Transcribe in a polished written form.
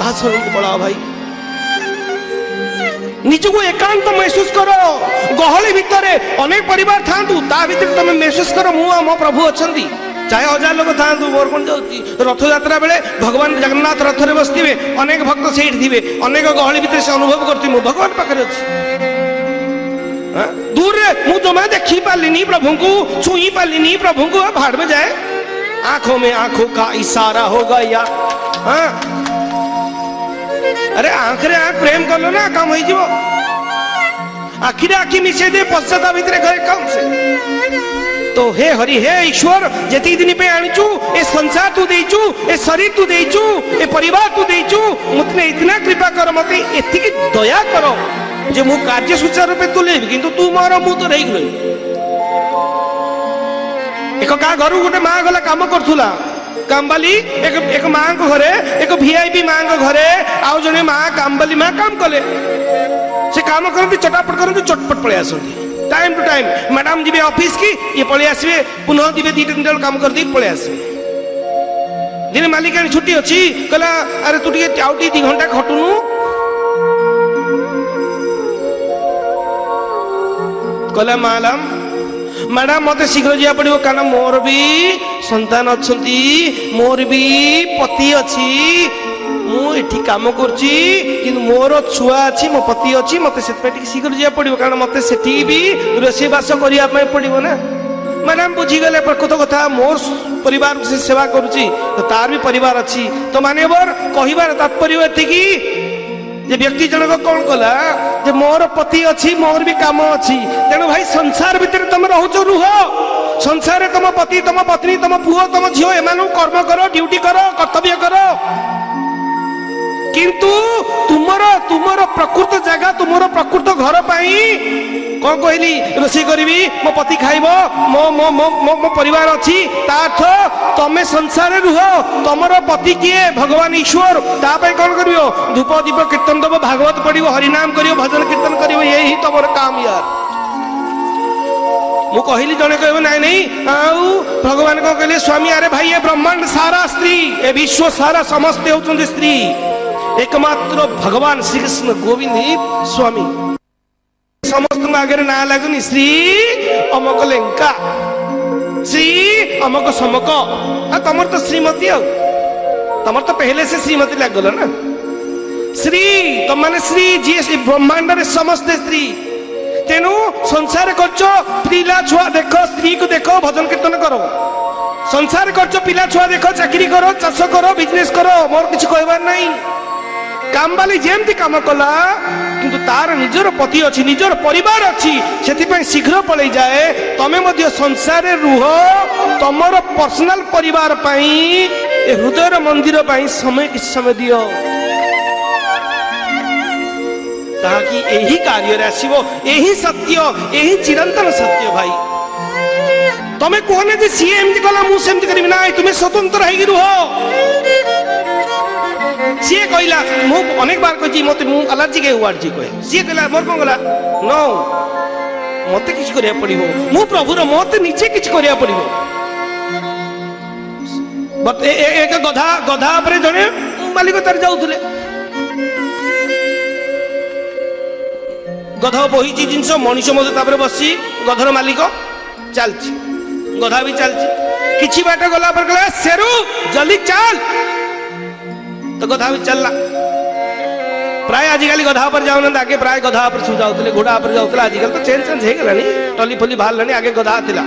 आसुथुब पड़ा भाई निजको एकांत महसूस कर गहली भितर अनेक परिवार था तुम महसूस कर मो प्रभु अच्छा चाहे 1000 लोग था मोर कौन जाऊँगी रथ यात्रा बेले भगवान जगन्नाथ रथ में बसवे अनेक भक्त से थे अनेक गहली भितर से अनुभव करती भगवान पाखे अच्छी दूर मु जमा देखी पार्ली प्रभु को छुई पार्ली प्रभु को भाड़ में जाए आंखों में आंखों का इशारा हो गया। हाँ अरे आंख रे आंख प्रेम कर लो ना काम हो आखिरे आखि मिसे दे पश्चाता भितर गए कम से तो हे हरि हे ईश्वर जेती दिन पे आनीचु ए संसार तू देचु ए शरीर तू देचु ए परिवार तू देचु मुतने इतना कृपा कर मते एतिकी दया करो जे मु कार्य सुचारू रूपे तुलेबी किंतु तू मोर मु तो रही गई एक का घर गोटे माँ गला काम करूला कामबाली एक माँ को घरे एक वीआईपी माँ को घरे आउ जने माँ कामबाली माँ काम कले से काम करती चटापट करती चटपट पड़े आसती time to time madam ji office की ये पड़े आसवे पुनः जी 2-3 काम कर दी पड़े आसवे दिन मालिक छुट्टी अच्छी कहला अरे तू टे आउटी 2 घंटा खटुनु कहला मैडम मत शीघ्र जा पड़ो कारण मोर भी संतान अच्छा मोर भी पति अच्छी मुझे काम करुच्ची मोर छुआ अच्छी मो पति अच्छी मत शीघ्र जा पड़ो कारण मत से भी रोषेबास करने पड़ो ना मैडम बुझीगले प्रकृत कथा मोर परिवार से सेवा करुच्ची तो तार भी परिवार अच्छी तो मानेवर कहबार तात्पर्य एतिकी जे व्यक्ति जनक कौन कला जे मोर पति अच्छी मोर भी काम अच्छी तेणु भाई संसार भितर तुम रोच रुह संसार तुम पति तुम पत्नी तुम पुओ तुम झील एम कर्म कर ड्यूटी कर कर्तव्य कर किंतु तुमर प्रकृत जगह तुमर प्रकृत घर पाई कौन कहली रोषे करी मो पति खाइब मो मो मो मो मो परिवार अच्छी तार्थ तमें संसार रुह तुमर पति किए भगवान ईश्वर तापाई कौन कर धूप दीप कीर्तन दब भागवत पढ़ो हरिनाम कर भजन कीर्तन कर यही तुम काम यार मु कहली जड़े कह ना नहीं आउ भगवान कौन कहले स्वामी अरे भाई ये ब्रह्मांड सारा स्त्री ए विश्व सारा समस्ते होती स्त्री एकमात्र भगवान श्री कृष्ण गोविंद ही स्वामी समस्त आगे ना लगुनि श्री अमक लेंका श्री अमक समक तमर तो श्रीमती तमर तो पहले से श्रीमती लगल ना श्री तुम माने श्री जी ब्रह्मांड रे समस्त स्त्री तेनु संसार करछ पिला छुआ देखो स्त्री को देखो भजन कीर्तन करो संसार करछ पिला छुआ देखो चाकरी करो चाष करो बिजनेस करो मोर किछ कहबार नहीं काम वाली जेमती काम कला किंतु तार निजर पति अच्छी निजर परिवार अच्छी से शीघ्र पलि जाए तमें मध्य संसार रुह तमर पर्सनल परिवार पाई हृदय मंदिर पाई समय किस समय दियो ताकि यही कार्य आसो यही सत्य यही चिरंतन सत्य भाई तमें कहने जे सी एमती कला मुझे करी ना तुम्हें स्वतंत्र है रुह सी कहला मु अनेक बार कही मत एलर्जी के वार्ड जी कहे सी कहला मोर कौन गला नो मत किछ करिया पड़िबो मु प्रभुर मत नीचे किछ करिया पड़िबो बट एक गधा गधा पर जने मालिक तार जाउथले गधा बहिची जिनस मनीष मत तापर बसी गधर मालिक चलछि गधा भी चलछि किछि बाट गला पर कहला सेरू जल्दी चल तो गधा भी चलला प्राय आजिकल गधा पर जाऊन आगे प्राय गधा पर जाऊे घोड़ा पर जाऊे आजिकल तो चेंज हो गलानी टली फली बाहर आगे गधा थिला